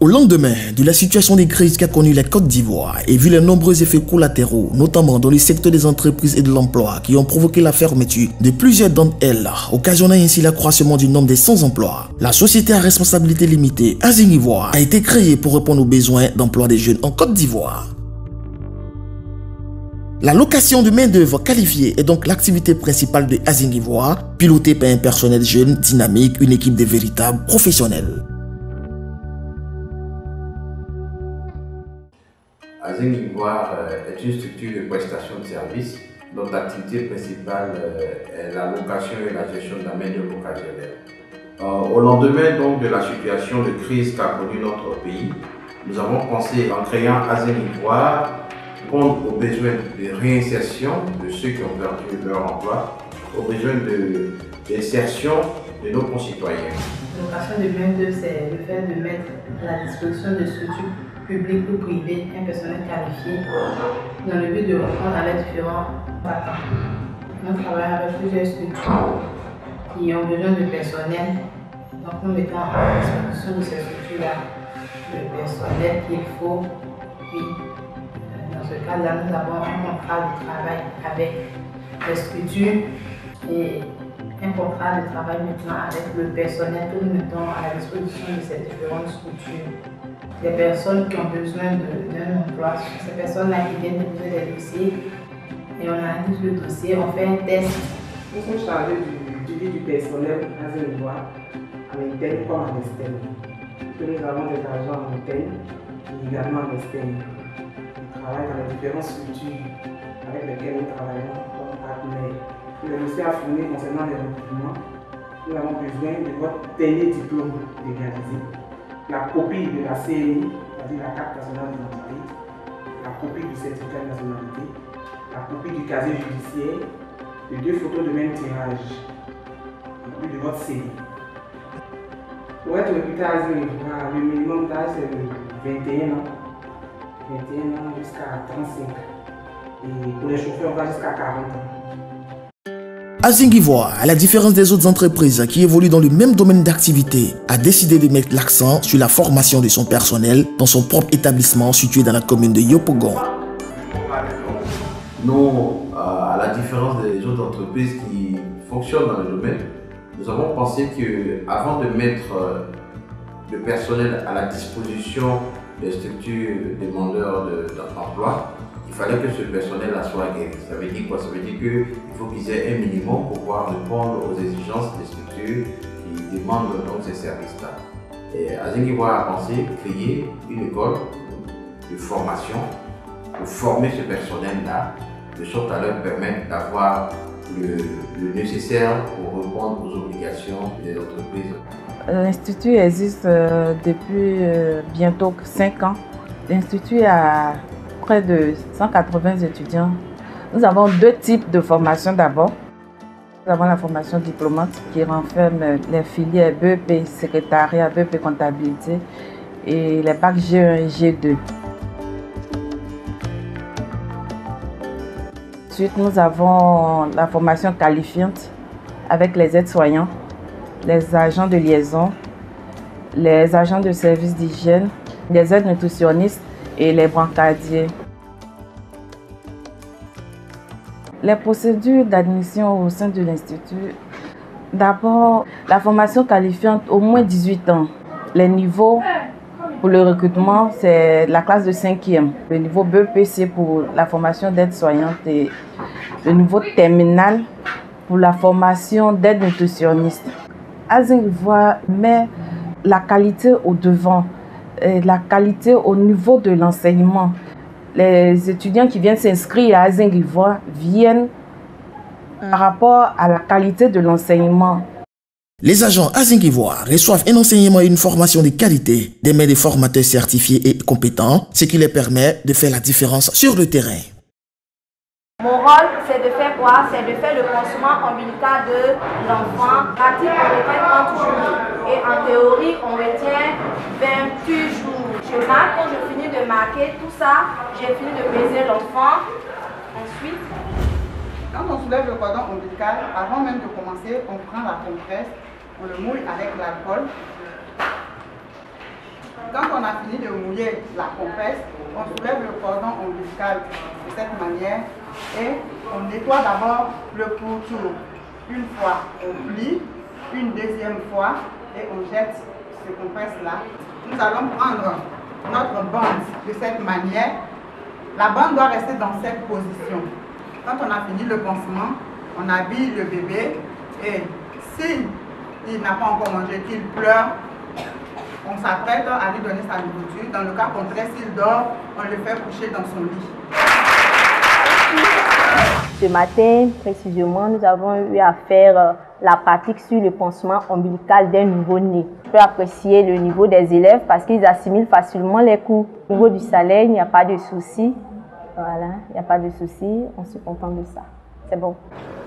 Au lendemain de la situation de crise qu'a connue la Côte d'Ivoire et vu les nombreux effets collatéraux, notamment dans le secteur des entreprises et de l'emploi qui ont provoqué la fermeture de plusieurs d'entre elles, occasionnant ainsi l'accroissement du nombre des sans-emploi, la société à responsabilité limitée Azing Ivoire a été créée pour répondre aux besoins d'emploi des jeunes en Côte d'Ivoire. La location de main-d'œuvre qualifiée est donc l'activité principale de Azing Ivoire, pilotée par un personnel jeune, dynamique, une équipe de véritables professionnels. Azing Ivoire est une structure de prestation de services dont l'activité principale est la location et la gestion de la main-d'œuvre occasionnelle. Au lendemain donc de la situation de crise qu'a connue notre pays, nous avons pensé en créant Azing Ivoire répondre aux besoins de réinsertion de ceux qui ont perdu leur emploi, aux besoins d'insertion de nos concitoyens. Location de main-d'œuvre, c'est le fait de mettre à la disposition de structures publiques ou privées un personnel qualifié dans le but de répondre à leurs différents vacants. Nous travaillons avec plusieurs structures qui ont besoin de personnel, donc nous mettons à la disposition de ces structures-là le personnel qu'il faut. Puis, dans ce cas-là, nous avons un contrat de travail avec les structures et un contrat de travail maintenant avec le personnel que nous mettons à la disposition de ces différentes structures. Les personnes qui ont besoin d'un emploi, ces personnes-là qui viennent déposer des dossiers et on analyse le dossier, on fait un test. Nous sommes chargés du suivi du personnel à Azing Ivoire, en interne comme en externe. Nous avons des agents en interne et également en externe. Nous travaillons dans les différentes structures avec lesquelles nous travaillons comme partenaires. Le dossier à fournir concernant les recrutements, nous avons besoin de votre dernier diplôme légalisé, la copie de la CNI, c'est-à-dire la carte nationale d'identité, la copie du certificat de nationalité, la copie du casier judiciaire, et 2 photos de même tirage, et puis de votre CV. Pour être recruté à Azing Ivoire, le minimum d'âge c'est 21 ans, 21 ans jusqu'à 35 ans, et pour les chauffeurs on va jusqu'à 40 ans. Azing Ivoire, à la différence des autres entreprises qui évoluent dans le même domaine d'activité, a décidé de mettre l'accent sur la formation de son personnel dans son propre établissement situé dans la commune de Yopougon. Nous, à la différence des autres entreprises qui fonctionnent dans le domaine, nous avons pensé qu'avant de mettre le personnel à la disposition des structures demandeurs d'emploi, il fallait que ce personnel-là soit aguerri. Ça veut dire quoi? Ça veut dire qu'il faut qu'ils aient un minimum pour pouvoir répondre aux exigences des structures qui demandent donc ces services-là. Et Azing Ivoire a pensé créer une école de formation pour former ce personnel-là, de sorte à leur permettre d'avoir le nécessaire pour répondre aux obligations des entreprises. L'Institut existe depuis bientôt 5 ans. L'Institut a près de 180 étudiants. Nous avons 2 types de formation d'abord. Nous avons la formation diplômante qui renferme les filières BEP secrétariat, BEP comptabilité et les bacs G1 et G2. Ensuite, nous avons la formation qualifiante avec les aides-soignants, les agents de liaison, les agents de service d'hygiène, les aides nutritionnistes et les brancardiers. Les procédures d'admission au sein de l'Institut, d'abord la formation qualifiante au moins 18 ans. Les niveaux pour le recrutement, c'est la classe de 5e. Le niveau BEP, c'est pour la formation d'aide-soignante et le niveau terminal pour la formation d'aide nutritionniste. Azing Ivoire met la qualité au devant, la qualité au niveau de l'enseignement. Les étudiants qui viennent s'inscrire à Azing Ivoire viennent par rapport à la qualité de l'enseignement. Les agents Azing Ivoire reçoivent un enseignement et une formation de qualité des mains de formateurs certifiés et compétents, ce qui leur permet de faire la différence sur le terrain. Mon rôle, c'est de faire quoi? C'est de faire le pansement ombilical de l'enfant. Pratique, on retient 30 jours. Et en théorie, on retient 28 jours. Je marque, quand je finis de marquer tout ça, j'ai fini de baiser l'enfant. Ensuite, quand on soulève le cordon ombilical, avant même de commencer, on prend la compresse, on le mouille avec l'alcool. Quand on a fini de mouiller la compresse, on soulève le cordon ombilical de cette manière et on nettoie d'abord le pourtour. Une fois, on plie, une deuxième fois et on jette ce compresse-là. Nous allons prendre notre bande de cette manière. La bande doit rester dans cette position. Quand on a fini le pansement, on habille le bébé et s'il n'a pas encore mangé, qu'il pleure, on s'apprête à lui donner sa nourriture. Dans le cas contraire, s'il dort, on le fait coucher dans son lit. Ce matin, précisément, nous avons eu à faire la pratique sur le pansement ombilical d'un nouveau-né. Je peux apprécier le niveau des élèves parce qu'ils assimilent facilement les cours. Au niveau du salaire, il n'y a pas de souci. Voilà, il n'y a pas de souci, on se contente de ça. C'est bon.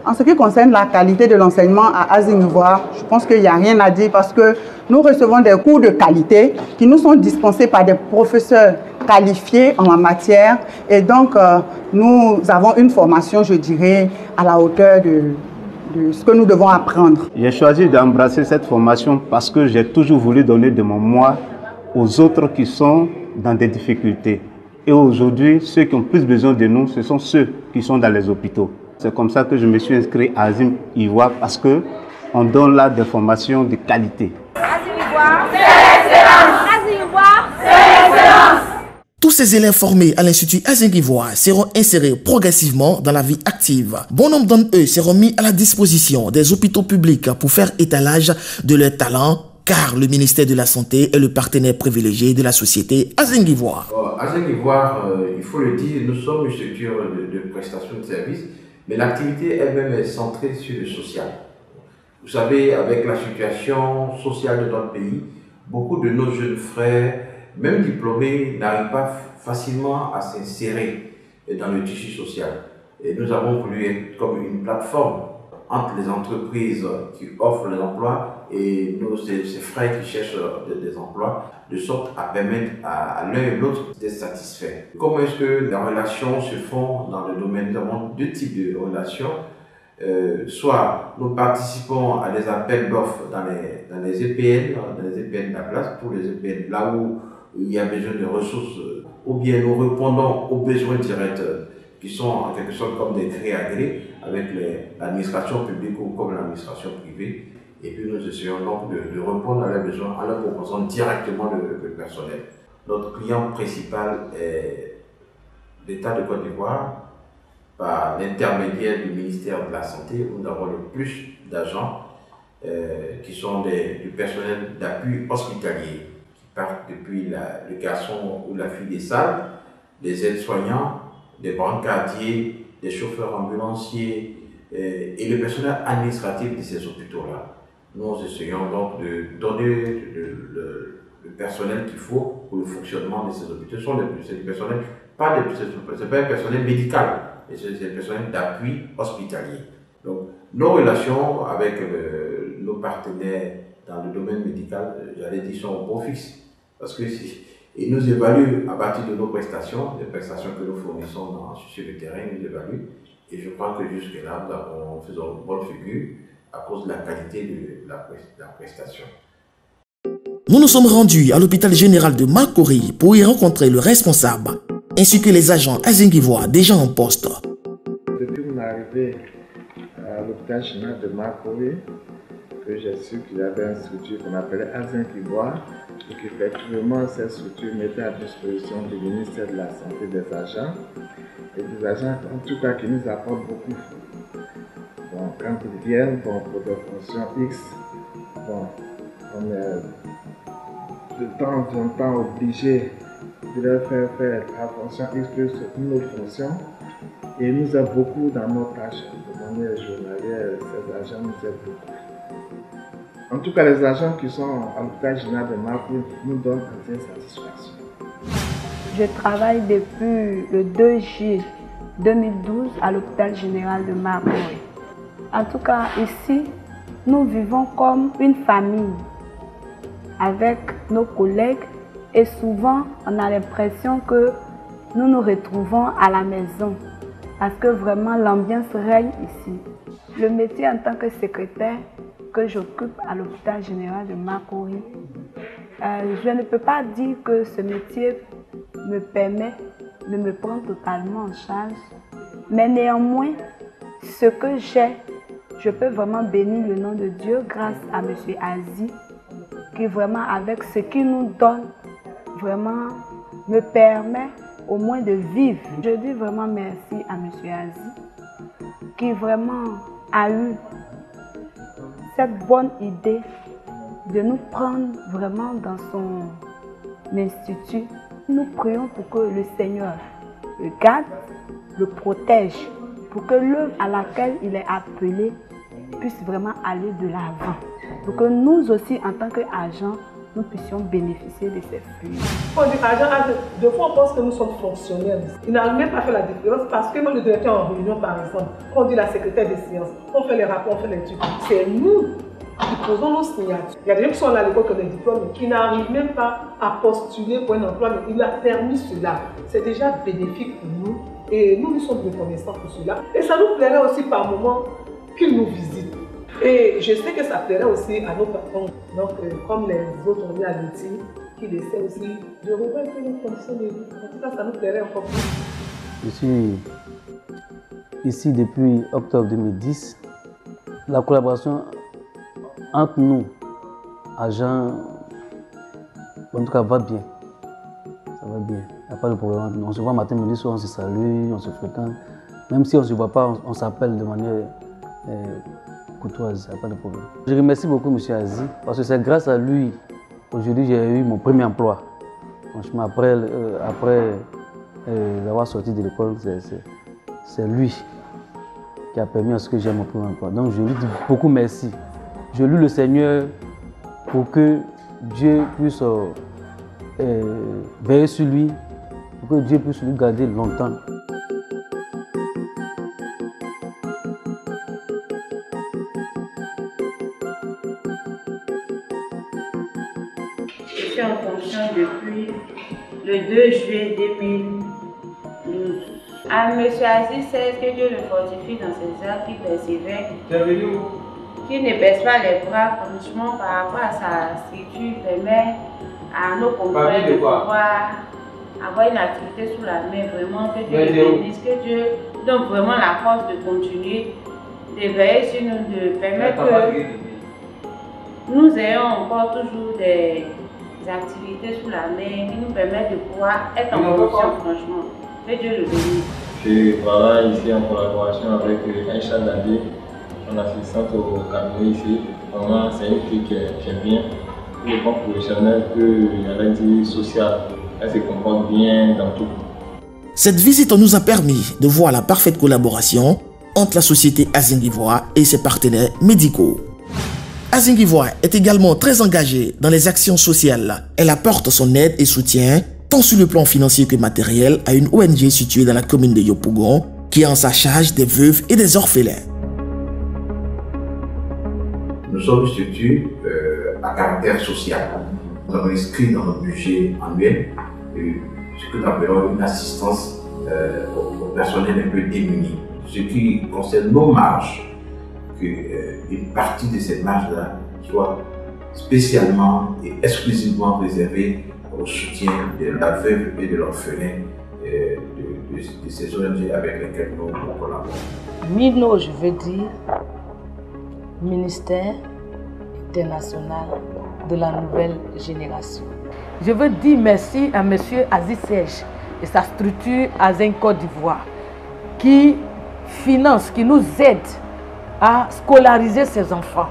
En ce qui concerne la qualité de l'enseignement à Azinguivoire, je pense qu'il n'y a rien à dire parce que nous recevons des cours de qualité qui nous sont dispensés par des professeurs qualifiés en la matière et donc nous avons une formation, je dirais, à la hauteur de ce que nous devons apprendre. J'ai choisi d'embrasser cette formation parce que j'ai toujours voulu donner de mon moi aux autres qui sont dans des difficultés. Et aujourd'hui, ceux qui ont plus besoin de nous, ce sont ceux qui sont dans les hôpitaux. C'est comme ça que je me suis inscrit à Azinguivoire parce qu'on donne là des formations de qualité. Azinguivoire, c'est l'excellence! Azinguivoire, c'est l'excellence! Tous ces élèves formés à l'Institut Azinguivoire seront insérés progressivement dans la vie active. Bon nombre d'entre eux seront mis à la disposition des hôpitaux publics pour faire étalage de leurs talents, car le ministère de la Santé est le partenaire privilégié de la société Azinguivoire. Azinguivoire, il faut le dire, nous sommes une structure de prestation de services, mais l'activité elle-même est centrée sur le social. Vous savez, avec la situation sociale de notre pays, beaucoup de nos jeunes frères, même diplômés, n'arrivent pas facilement à s'insérer dans le tissu social. Et nous avons voulu être comme une plateforme entre les entreprises qui offrent les emplois et ces frères qui cherchent des emplois, de sorte à permettre à l'un et l'autre d'être satisfaits. Comment est-ce que les relations se font dans le domaine? Nous avons deux types de relations. Soit nous participons à des appels d'offres dans les EPN de la place, pour les EPN là où il y a besoin de ressources, ou bien nous répondons aux besoins directs qui sont en quelque sorte comme des gré à gré avec l'administration publique ou comme l'administration privée. Et puis nous essayons donc de répondre à leurs besoins en leur proposant directement le personnel. Notre client principal est l'État de Côte d'Ivoire par l'intermédiaire du ministère de la Santé où nous avons le plus d'agents qui sont du personnel d'appui hospitalier qui partent depuis le garçon ou la fille des salles, des aides-soignants, des brancardiers, des chauffeurs ambulanciers et le personnel administratif de ces hôpitaux-là. Nous essayons donc de donner le personnel qu'il faut pour le fonctionnement de ces hôpitaux. C'est du personnel, c'est pas un personnel médical, c'est un personnel d'appui hospitalier. Donc, nos relations avec nos partenaires dans le domaine médical, j'allais dire, sont au bon fixe. Parce qu'ils nous évaluent à partir de nos prestations, les prestations que nous fournissons sur le terrain, ils nous évaluent. Et je crois que jusque-là, nous faisons une bonne figure à cause de la qualité de la prestation. Nous nous sommes rendus à l'hôpital général de Makori pour y rencontrer le responsable, ainsi que les agents Azinguivoire déjà en poste. Depuis mon arrivée à l'hôpital général de Makori, que j'ai su qu'il y avait une structure qu'on appelait Azinguivoire et qu'effectivement cette structure mettait à disposition du ministère de la Santé des agents et des agents en tout cas qui nous apportent beaucoup. Bon, quand ils viennent pour des fonctions X, bon, on est de temps en temps obligé de leur faire la fonction X plus une autre fonction et ils nous aident beaucoup dans nos tâches de manière journalière, ces agents nous aident beaucoup. En tout cas, les agents qui sont à l'hôpital général de Makori nous donnent une satisfaction. Je travaille depuis le 2 juillet 2012 à l'hôpital général de Makori. En tout cas, ici, nous vivons comme une famille avec nos collègues et souvent, on a l'impression que nous nous retrouvons à la maison parce que vraiment l'ambiance règne ici. Le métier en tant que secrétaire que j'occupe à l'hôpital général de Makori Je ne peux pas dire que ce métier me permet de me prendre totalement en charge, mais néanmoins, ce que j'ai, je peux vraiment bénir le nom de Dieu grâce à M. Azi, qui vraiment avec ce qu'il nous donne, vraiment me permet au moins de vivre. Je dis vraiment merci à M. Azi, qui vraiment a eu cette bonne idée de nous prendre vraiment dans son institut. Nous prions pour que le Seigneur le garde, le protège, pour que l'œuvre à laquelle il est appelé puisse vraiment aller de l'avant. Pour que nous aussi, en tant qu'agents, nous puissions bénéficier de ces fruits. On dit agent, deux fois on pense que nous sommes fonctionnaires. Il n'a même pas fait la différence parce que moi, le directeur en réunion, par exemple, on dit la secrétaire des séances, on fait les rapports, on fait les études. C'est nous qui posons nos signatures. Il y a des gens qui sont là à l'école qui ont des diplômes, mais qui n'arrivent même pas à postuler pour un emploi, mais il a permis cela. C'est déjà bénéfique pour nous et nous sommes reconnaissants pour cela. Et ça nous plairait aussi par moments qu'il nous visite. Et je sais que ça plairait aussi à nos patrons, donc comme les autres ont mis à l'outil, qu'ils essaient aussi de revoir les conditions de vie. En tout cas, ça nous plairait encore plus. Je suis ici depuis octobre 2010. La collaboration entre nous, agents, en tout cas, va bien. Ça va bien. Il n'y a pas de problème. On se voit matin, midi, soir, on se salue, on se fréquente. Même si on ne se voit pas, on s'appelle de manière courtoise, il n'y a pas de problème. Je remercie beaucoup M. Azi, parce que c'est grâce à lui, aujourd'hui, j'ai eu mon premier emploi. Franchement, après avoir sorti de l'école, c'est lui qui a permis à ce que j'ai mon premier emploi. Donc, je lui dis beaucoup merci. Je loue le Seigneur pour que Dieu puisse veiller sur lui, pour que Dieu puisse lui garder longtemps. Je suis en fonction depuis le 2 juillet 2012. À M. Aziz, c'est que Dieu le fortifie dans ses œuvres, qui persévère, qui ne baisse pas les bras, franchement, par rapport à sa structure, permet à nos confrères de pouvoir avoir une activité sous la main, vraiment, que Dieu le bénisse, que Dieu donne vraiment la force de continuer, de veiller sur nous, de permettre que nous ayons encore toujours des activités sous la main qui nous permettent de pouvoir être en fonction, franchement. Que Dieu le bénisse. Je travaille ici en collaboration avec Aïcha Dadé, en assistante au cabinet ici. Vraiment, c'est une fille qui est bien, qui est bon professionnel, qui a dit social. Elle se comporte bien dans tout. Cette visite nous a permis de voir la parfaite collaboration entre la société Azinguivoire et ses partenaires médicaux. Azinguivoire est également très engagée dans les actions sociales. Elle apporte son aide et soutien, tant sur le plan financier que matériel, à une ONG située dans la commune de Yopougon, qui a en sa charge des veuves et des orphelins. Nous sommes une structure à caractère social. Nous avons inscrit dans notre budget annuel ce que nous appelons une assistance aux personnels un peu démunis. Ce qui concerne nos marges, qu'une partie de cette marge-là soit spécialement et exclusivement réservée au soutien de la veuve et de l'orphelin de ces ONG avec lesquelles nous collaborons. MINO, je veux dire Ministère international de la nouvelle génération. Je veux dire merci à M. Aziz Serge et sa structure Azin Côte d'Ivoire qui finance, qui nous aide à scolariser ces enfants.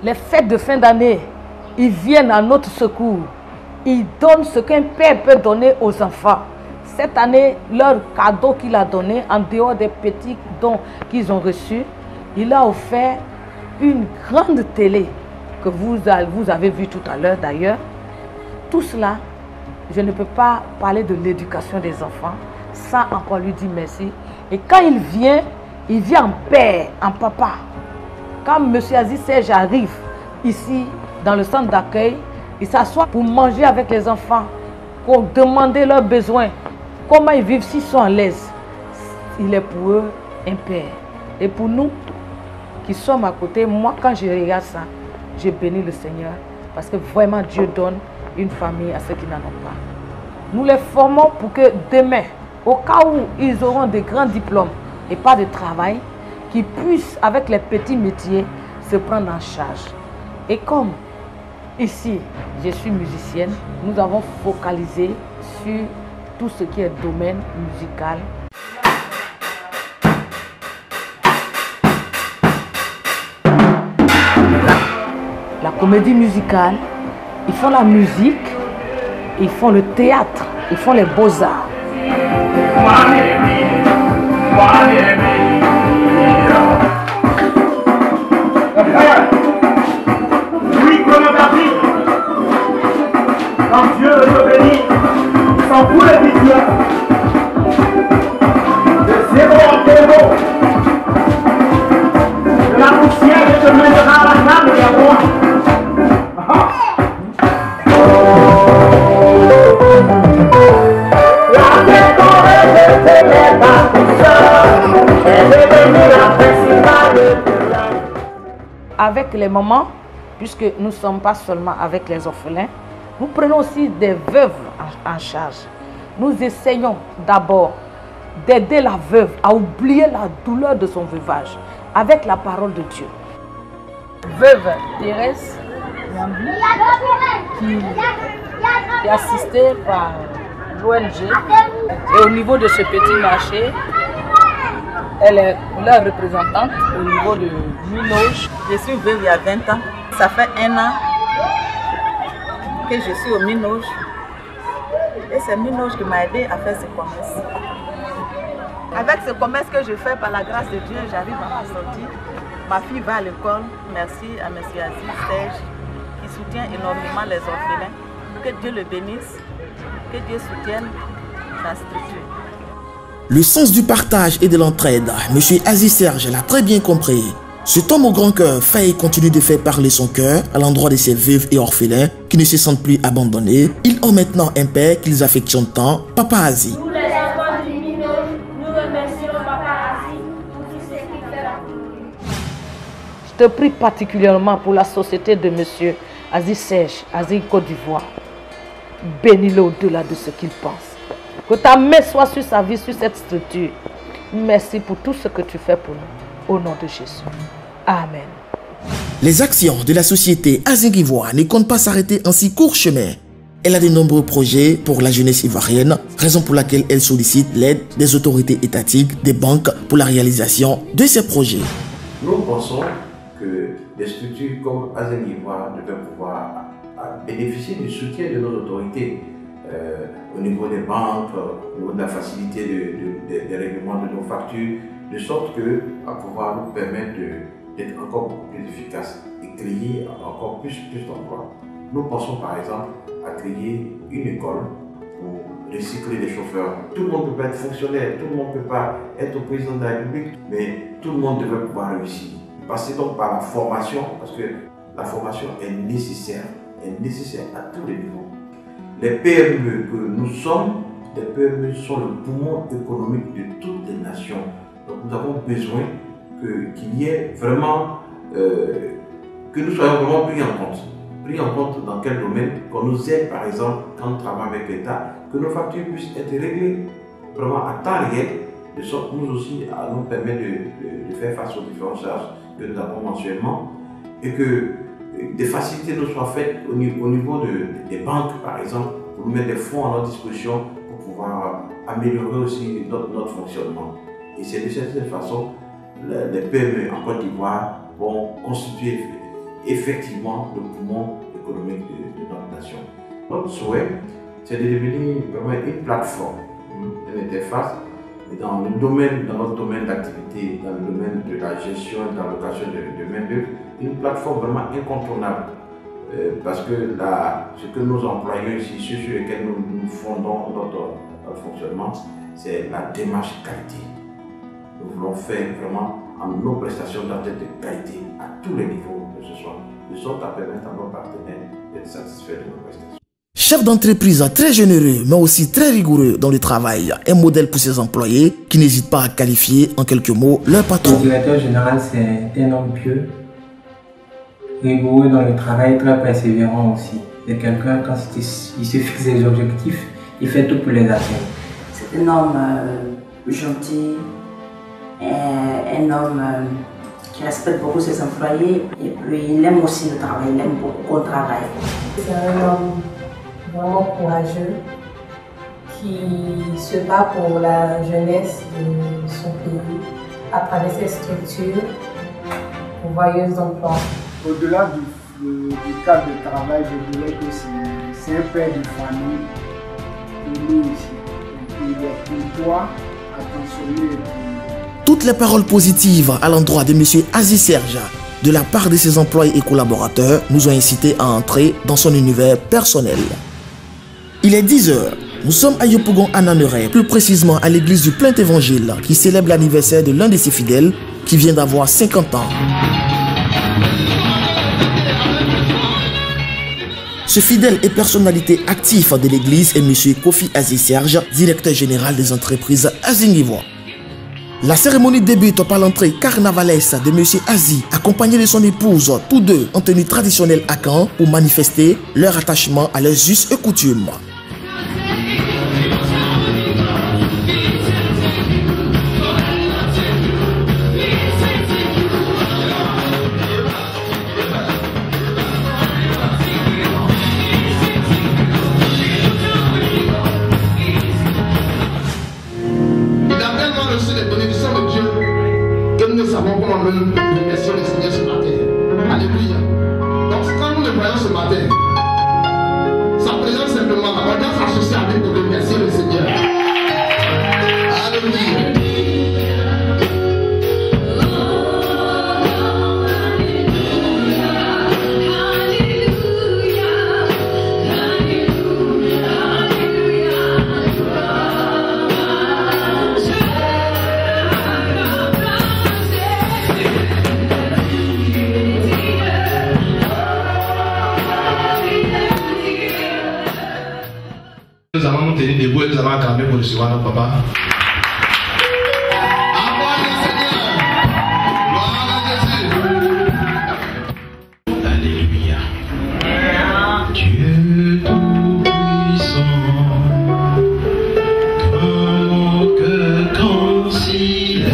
Les fêtes de fin d'année, ils viennent à notre secours. Ils donnent ce qu'un père peut donner aux enfants. Cette année, leur cadeau qu'il a donné, en dehors des petits dons qu'ils ont reçus, il a offert une grande télé que vous avez vu tout à l'heure d'ailleurs. Tout cela, je ne peux pas parler de l'éducation des enfants sans encore lui dire merci. Et quand il vient en père, en papa. Quand M. Aziz Serge arrive ici dans le centre d'accueil, il s'assoit pour manger avec les enfants, pour demander leurs besoins, comment ils vivent, s'ils sont à l'aise. Il est pour eux un père. Et pour nous qui sommes à côté, moi quand je regarde ça, je bénis le Seigneur Parce que vraiment, Dieu donne une famille à ceux qui n'en ont pas. Nous les formons pour que demain, au cas où ils auront des grands diplômes et pas de travail, qu'ils puissent, avec les petits métiers, se prendre en charge. Et comme ici, je suis musicienne, nous avons focalisé sur tout ce qui est domaine musical. La comédie musicale, ils font la musique, ils font le théâtre, ils font les beaux-arts. Oui, comme David, quand Dieu le bénit, sans vous les visions, de zéro en zéro, de la poussière se mènera à la table des rois. Avec les mamans, puisque nous ne sommes pas seulement avec les orphelins, nous prenons aussi des veuves en charge. Nous essayons d'abord d'aider la veuve à oublier la douleur de son veuvage avec la parole de Dieu. Veuve Thérèse Yambi, qui est assistée par l'ONG, et au niveau de ce petit marché, elle est leur représentante au niveau de Minoge. Je suis veuve il y a 20 ans. Ça fait 1 an que je suis au Minoge. Et c'est Minoge qui m'a aidé à faire ce commerce. Avec ce commerce que je fais, par la grâce de Dieu, j'arrive à m'en sortir. Ma fille va à l'école. Merci à M. Aziz Serge qui soutient énormément les orphelins. Que Dieu le bénisse. Que Dieu soutienne sa structure. Le sens du partage et de l'entraide, M. Aziz Serge l'a très bien compris. Cet homme au grand cœur fait et continue de faire parler son cœur à l'endroit de ces veuves et orphelins qui ne se sentent plus abandonnés. Ils ont maintenant un père qu'ils affectionnent tant, Papa Aziz. Nous les enfants du Minoge, nous remercions Papa Aziz pour tout ce qu'il fait pour nous. Je te prie particulièrement pour la société de M. Aziz Serge, Aziz Côte d'Ivoire. Bénis-le au-delà de ce qu'il pense. Que ta main soit sur sa vie, sur cette structure. Merci pour tout ce que tu fais pour nous. Au nom de Jésus. Amen. Les actions de la société Aziz Ivoire ne comptent pas s'arrêter en si court chemin. Elle a de nombreux projets pour la jeunesse ivoirienne, raison pour laquelle elle sollicite l'aide des autorités étatiques, des banques pour la réalisation de ces projets. Nous pensons que des structures comme Aziz Ivoire devraient pouvoir bénéficier du soutien de nos autorités. Au niveau des banques, au niveau de la facilité des règlements de nos factures, de sorte que à pouvoir nous permettre d'être encore beaucoup plus efficaces et créer encore plus d'emplois. Nous pensons par exemple à créer une école pour recycler des chauffeurs. Tout le monde ne peut pas être fonctionnaire, tout le monde ne peut pas être au président de la République, mais tout le monde devrait pouvoir réussir. Passer donc par la formation, parce que la formation est nécessaire à tous les niveaux. Les PME que nous sommes, les PME sont le poumon économique de toutes les nations. Donc nous avons besoin qu'il y ait vraiment, que nous soyons vraiment pris en compte. Pris en compte dans quel domaine, qu'on nous aide par exemple quand nous travaillons avec l'État, que nos factures puissent être réglées vraiment à temps réel, de sorte que nous aussi à nous permettre de faire face aux différentes charges que nous avons mensuellement et que des facilités nous soient faites au niveau des banques, par exemple, pour mettre des fonds à notre disposition pour pouvoir améliorer aussi notre fonctionnement. Et c'est de cette façon les PME en Côte d'Ivoire vont constituer effectivement le poumon économique de notre nation. Notre souhait, c'est de devenir vraiment une plateforme, une interface dans notre domaine d'activité, dans le domaine de la gestion et de l'allocation de main-d'œuvre, une plateforme vraiment incontournable. Parce que ce que nous employons ici, ceux sur lesquels nous fondons notre fonctionnement, c'est la démarche qualité. Nous voulons faire vraiment nos prestations d'atteinte de qualité à tous les niveaux que ce soit, de sorte à permettre à nos partenaires d'être satisfaits de nos prestations. Chef d'entreprise très généreux, mais aussi très rigoureux dans le travail. Un modèle pour ses employés qui n'hésitent pas à qualifier en quelques mots leur patron. Le directeur général, c'est un homme pieux, rigoureux dans le travail, très persévérant aussi. C'est quelqu'un, quand il se fixe des objectifs, il fait tout pour les atteindre. C'est un homme gentil, un homme qui respecte beaucoup ses employés et puis il aime aussi le travail, il aime beaucoup qu'on travaille. C'est un homme vraiment courageux qui se bat pour la jeunesse de son pays à travers ses structures pourvoyeuses d'emploi. Au-delà du cadre de travail, je dirais que c'est un père de famille pour nous ici. Il est courtois, attentionné. Toutes les paroles positives à l'endroit de M. Aziz Serge de la part de ses employés et collaborateurs nous ont incités à entrer dans son univers personnel. Il est 10 h. Nous sommes à Yopougon Ananere, plus précisément à l'église du Plein Évangile qui célèbre l'anniversaire de l'un de ses fidèles qui vient d'avoir 50 ans. Ce fidèle et personnalité active de l'église est M. Kofi Aziz Serge, directeur général des entreprises Azingivois. La cérémonie débute par l'entrée carnavalesque de M. Aziz, accompagné de son épouse, tous deux en tenue traditionnelle à Caen, pour manifester leur attachement à leurs us et coutumes. Remercions le Seigneur ce matin. Alléluia. Donc quand nous le voyons ce matin, sa présence simplement, on doit s'associer avec pour remercier le Seigneur. Alléluia. Nous allons nous tenir debout et nous allons acclamer pour recevoir notre papa. Alléluia. Dieu tout-puissant, grand que quand s'il est.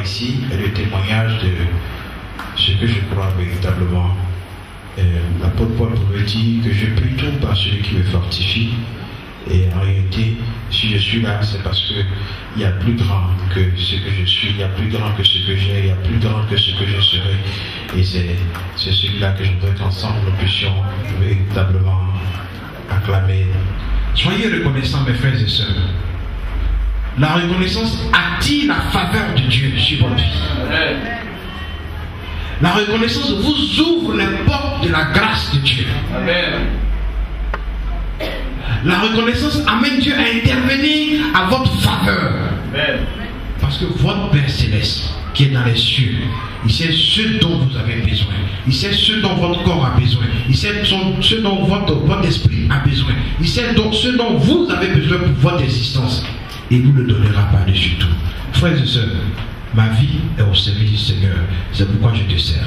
Ici est le témoignage de ce que je crois véritablement. L'apôtre Paul pouvait dire que je prie tout par celui qui me fortifie. Et en réalité, si je suis là, c'est parce qu'il y a plus grand que ce que je suis, il y a plus grand que ce que j'ai, il y a plus grand que ce que je serai. Et c'est celui-là que je voudrais qu'ensemble nous puissions véritablement acclamer. Soyez reconnaissants, mes frères et sœurs. La reconnaissance attire la faveur de Dieu sur votre vie. La reconnaissance vous ouvre les portes de la grâce de Dieu. Amen. La reconnaissance amène Dieu à intervenir à votre faveur. Amen. Parce que votre Père Céleste, qui est dans les cieux, il sait ce dont vous avez besoin. Il sait ce dont votre corps a besoin. Il sait ce dont votre esprit a besoin. Il sait donc ce dont vous avez besoin pour votre existence. Et il vous le donnera par-dessus tout. Frères et sœurs, ma vie est au service du Seigneur. C'est pourquoi je te sers.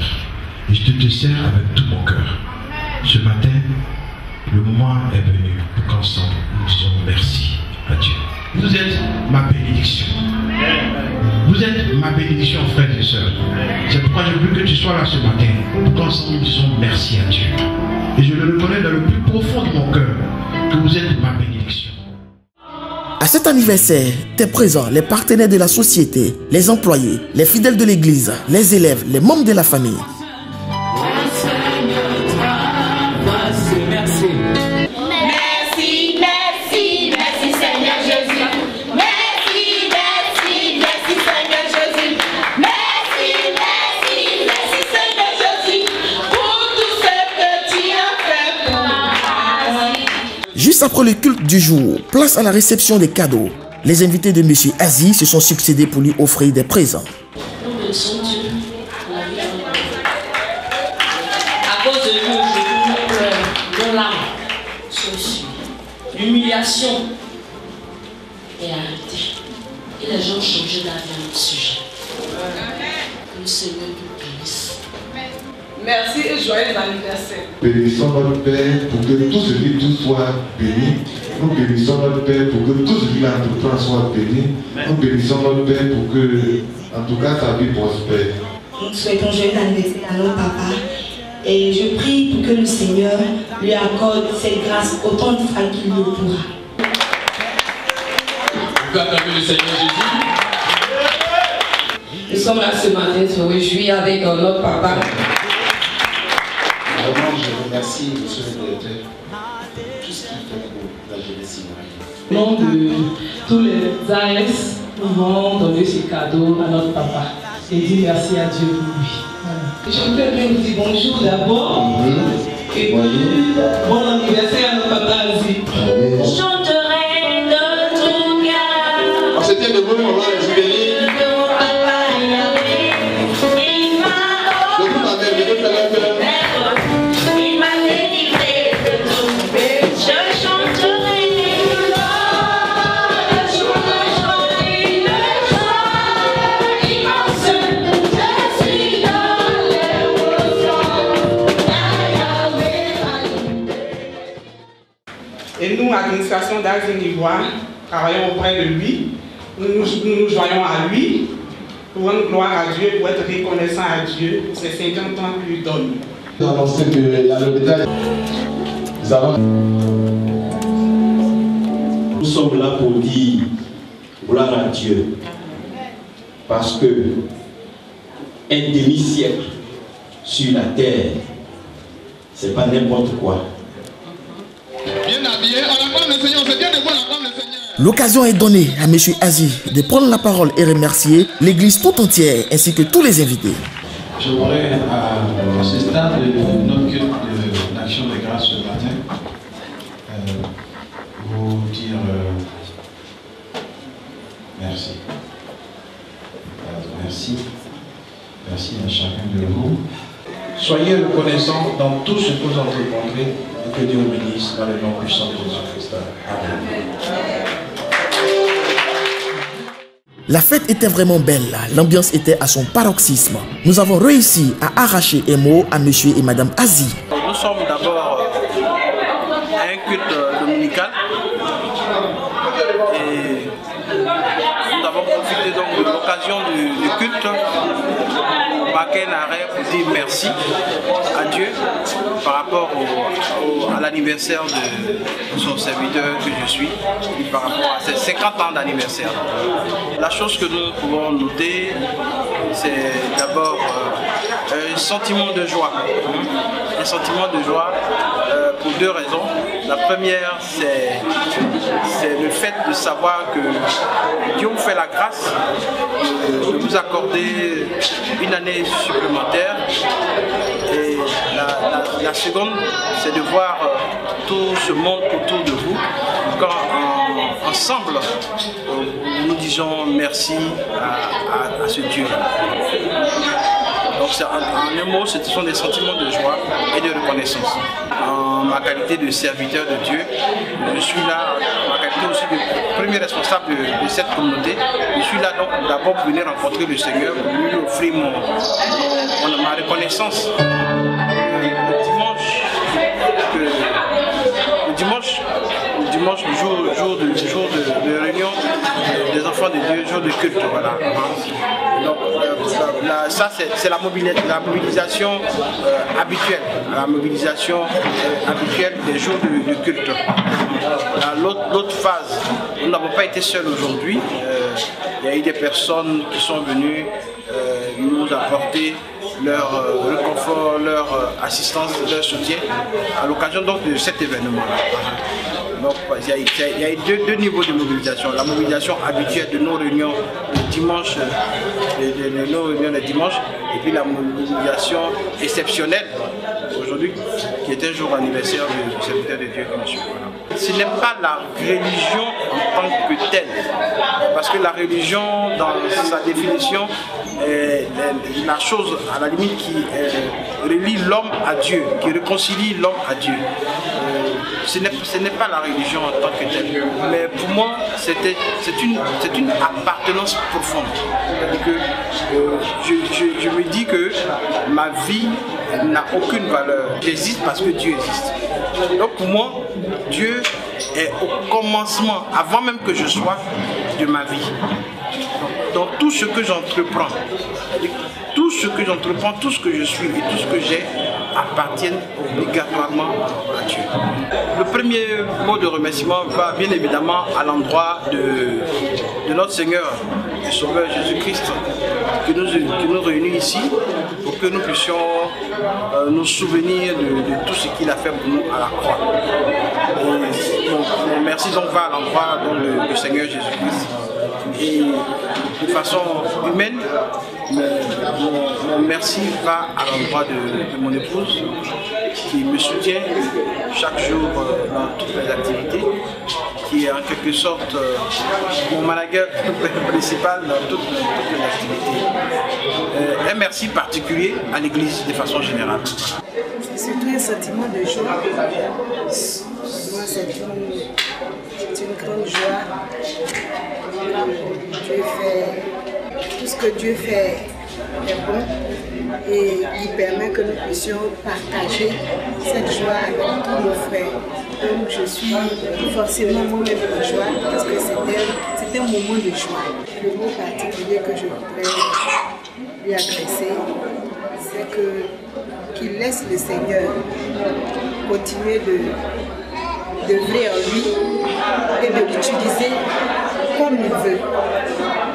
Et je te sers avec tout mon cœur. Ce matin, le moment est venu pour qu'ensemble nous disons merci à Dieu. Vous êtes ma bénédiction. Vous êtes ma bénédiction, frères et sœurs. C'est pourquoi je veux que tu sois là ce matin pour qu'ensemble nous disons merci à Dieu. Et je le reconnais dans le plus profond de mon cœur que vous êtes ma bénédiction. À cet anniversaire, étaient présents les partenaires de la société, les employés, les fidèles de l'église, les élèves, les membres de la famille. Juste après le culte du jour, place à la réception des cadeaux. Les invités de M. Aziz se sont succédés pour lui offrir des présents. À cause de nous, je suis. L'humiliation est arrêtée. Et les gens ont changé d'avis à notre sujet. Que le Seigneur nous bénisse. Merci et joyeux anniversaire. Bénissons notre Père pour que tout ce qui tout soit béni. Nous bénissons notre Père pour que tout ce qui l'entreprend soit béni. Nous bénissons notre Père pour que, en tout cas, sa vie prospère. Nous souhaitons joyeux anniversaire à notre papa. Et je prie pour que le Seigneur lui accorde cette grâce autant de fois qu'il le pourra. Vous acclamez le Seigneur Jésus. Nous sommes là ce matin, se réjouir avec notre papa. Vraiment, je remercie M. le directeur pour tout ce qu'il fait pour la jeunesse ivoirienne. Au nom de tous les AS, nous allons donner ce cadeau à notre papa et dire merci à Dieu pour lui. Je peux vous dire bonjour d'abord et puis bon anniversaire à notre papa Aziz. Chanterai de tout cœur. C'était le bon moment de jubilé. Et nous, administration d'Azine d'Ivoire, travaillons auprès de lui. Nous nous joignons à lui pour rendre gloire à Dieu, pour être reconnaissant à Dieu pour ces 50 ans qu'il lui donne. Nous avons annoncé qu'il y a le bétail. Nous sommes là pour dire gloire à Dieu. Parce que un demi-siècle sur la terre, c'est pas n'importe quoi. Bien habillé, on acclame le Seigneur, c'est bien de voir l'acclame le Seigneur. L'occasion est donnée à M. Aziz de prendre la parole et remercier l'église tout entière ainsi que tous les invités. Je voudrais à ce stade de notre culte d'action de grâce ce matin vous dire merci. Merci. Merci à chacun de vous. Soyez reconnaissants dans tout ce que vous entreprendrez et que Dieu vous bénisse dans le nom puissant de Jésus-Christ. Amen. La fête était vraiment belle, l'ambiance était à son paroxysme. Nous avons réussi à arracher un mot à monsieur et madame Aziz. Nous sommes d'abord un culte dominical et nous avons profité donc de l'occasion du culte pour marquer un arrêt pour dire merci à Dieu par rapport à l'anniversaire de son serviteur que je suis et par rapport à ses 50 ans d'anniversaire. La chose que nous pouvons noter, c'est d'abord un sentiment de joie. Un sentiment de joie pour deux raisons. La première, c'est le fait de savoir que Dieu vous fait la grâce de vous accorder une année supplémentaire. Et la seconde, c'est de voir tout ce monde autour de vous quand ensemble nous disons merci à ce Dieu-là. Donc en un mot, ce sont des sentiments de joie et de reconnaissance. En ma qualité de serviteur de Dieu, je suis là, en ma qualité aussi de premier responsable de cette communauté. Je suis là donc d'abord pour venir rencontrer le Seigneur, pour lui offrir ma reconnaissance. Le dimanche, jour de réunion des enfants de Dieu, jour de culte, voilà. Donc ça c'est la mobilisation habituelle, la mobilisation habituelle des jours de culte. L'autre phase, nous n'avons pas été seuls aujourd'hui. Il y a eu des personnes qui sont venues nous apporter leur réconfort, leur assistance, leur soutien à l'occasion donc de cet événement-là. Donc il y a deux niveaux de mobilisation. La mobilisation habituelle de nos réunions le dimanche, et puis la mobilisation exceptionnelle aujourd'hui, qui est un jour anniversaire du serviteur de Dieu comme je suis. Ce n'est pas la religion en tant que telle, parce que la religion, dans sa définition, est la chose à la limite qui relie l'homme à Dieu, qui réconcilie l'homme à Dieu. ce n'est pas la religion en tant que telle, mais pour moi, c'est une appartenance profonde. C'est-à-dire que je me dis que ma vie n'a aucune valeur. J'existe parce que Dieu existe. Donc pour moi, Dieu est au commencement, avant même que je sois, de ma vie. Dans tout ce que j'entreprends, tout ce que je suis et tout ce que j'ai appartiennent obligatoirement à Dieu. Le premier mot de remerciement va bien évidemment à l'endroit de notre Seigneur et Sauveur Jésus-Christ qui nous réunit ici pour que nous puissions nous souvenir de tout ce qu'il a fait pour nous à la croix. Et mon merci donc va à l'endroit du Seigneur Jésus-Christ. Et de façon humaine, mon merci va à l'endroit de mon épouse qui me soutient chaque jour dans toutes mes activités, qui est en quelque sorte mon manager principal dans toutes mes activités. Un merci particulier à l'Église de façon générale. C'est surtout un sentiment de joie. Moi, c'est une grande joie. Dieu fait, tout ce que Dieu fait est bon et il permet que nous puissions partager cette joie avec tous nos frères. Donc je suis forcément moi-même en joie parce que c'était un moment de joie. Le mot particulier que je voudrais lui adresser, c'est qu'il laisse le Seigneur continuer d'œuvrer en lui et de l'utiliser comme il veut.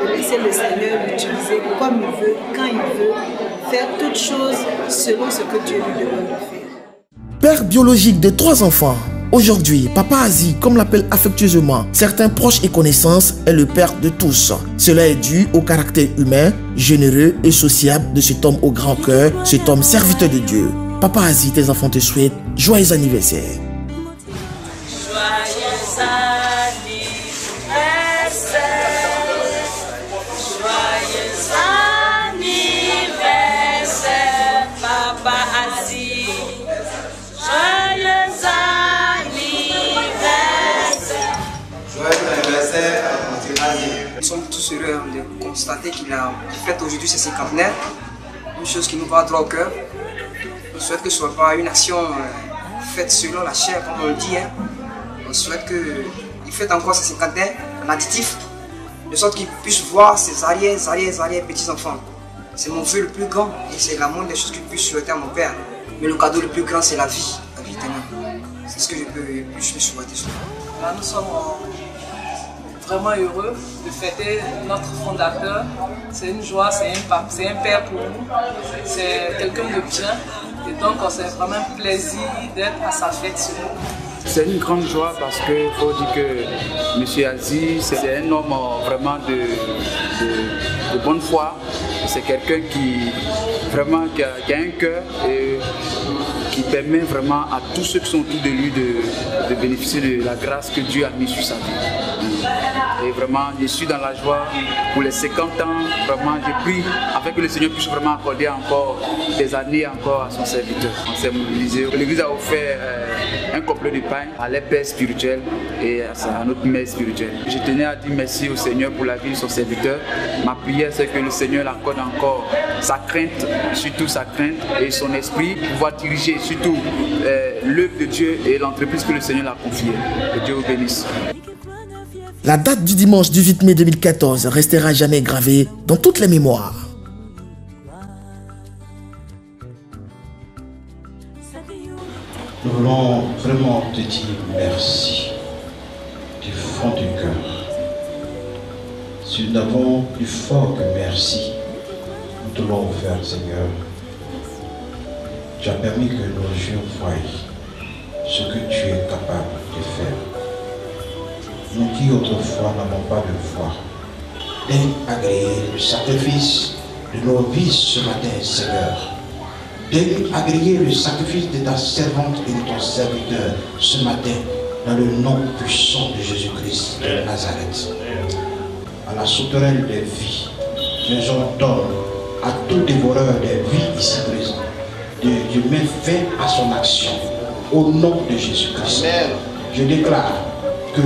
De laisser le Seigneur l'utiliser comme il veut, quand il veut, faire toutes choses selon ce que Dieu lui demande de faire. Père biologique de 3 enfants, aujourd'hui, Papa Azy, comme l'appellent affectueusement certains proches et connaissances, est le père de tous. Cela est dû au caractère humain, généreux et sociable de cet homme au grand cœur, cet homme serviteur de Dieu. Papa Azy, tes enfants te souhaitent joyeux anniversaire. Nous sommes tous heureux de constater qu'il fête aujourd'hui ses cinquantenaires, une chose qui nous va droit au cœur. On souhaite que ce ne soit pas une action faite selon la chair, comme on le dit. On souhaite qu'il fête encore ses cinquantenaires en additif, de sorte qu'il puisse voir ses arrière petits-enfants. C'est mon vœu le plus grand et c'est la moindre des choses que je puisse souhaiter à mon père. Mais le cadeau le plus grand, c'est la vie éternelle. C'est ce que je peux lui souhaiter. Là, nous sommes vraiment heureux de fêter notre fondateur. C'est une joie, c'est un père pour nous. C'est quelqu'un de bien. Et donc, c'est vraiment un plaisir d'être à sa fête ce jour. C'est une grande joie parce qu'il faut dire que M. Azy, c'est un homme vraiment de bonne foi. C'est quelqu'un qui a un cœur et qui permet vraiment à tous ceux qui sont autour de lui de bénéficier de la grâce que Dieu a mise sur sa vie. Et vraiment, je suis dans la joie pour les 50 ans. Vraiment, j'ai pris afin que le Seigneur puisse vraiment accorder encore des années encore à son serviteur. On s'est mobilisé. L'Église a offert un complet de pain à leur père spirituel et à notre mère spirituelle. Je tenais à dire merci au Seigneur pour la vie de son serviteur. Ma prière, c'est que le Seigneur l'accorde encore sa crainte, surtout sa crainte et son esprit pour pouvoir diriger surtout l'œuvre de Dieu et l'entreprise que le Seigneur l'a confiée. Que Dieu vous bénisse. La date du dimanche 18 mai 2014 restera jamais gravée dans toutes les mémoires. Nous voulons vraiment te dire merci du fond du cœur. Si nous n'avons plus fort que merci, nous te l'avons offert, Seigneur. Tu as permis que nos yeux voient ce que tu es capable de faire. Nous qui autrefois n'avons pas de foi, daigne agréer le sacrifice de nos vies ce matin, Seigneur. Daigne agréer le sacrifice de ta servante et de ton serviteur ce matin, dans le nom puissant de Jésus-Christ de Nazareth. À la sauterelle des vies, nous ordonnons à tout dévoreur des vies ici présent de mettre fin à son action au nom de Jésus-Christ. Je déclare que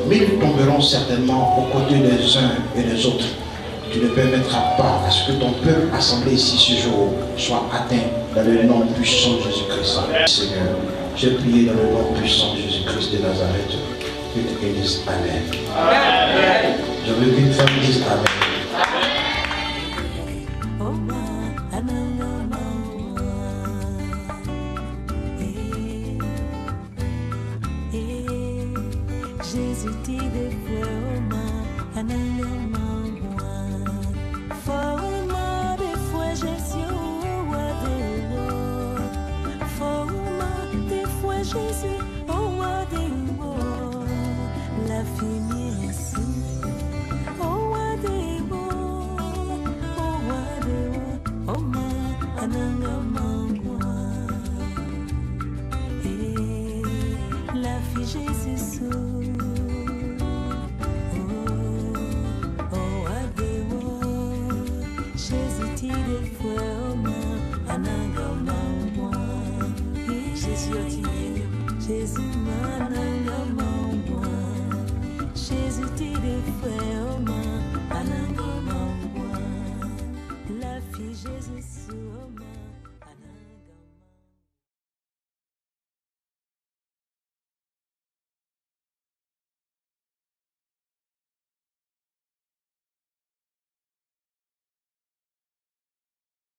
1000 tomberont certainement aux côtés des uns et des autres. Tu ne permettras pas à ce que ton peuple assemblé ici ce jour soit atteint dans le nom puissant de Jésus-Christ. Seigneur, j'ai prié dans le nom puissant de Jésus-Christ de Nazareth. Que tu dises Amen. Amen. Je veux qu'une femme dise Amen. Jésus dit des fois, oh ma, Forma des fois Jésus, Forma des fois Jésus, oh la fille ici, oh ma, ananga mangwa, la fille Jésus. Jésus mananga mangwa, Jésus tire frère ananga mangwa, la fille Jésus.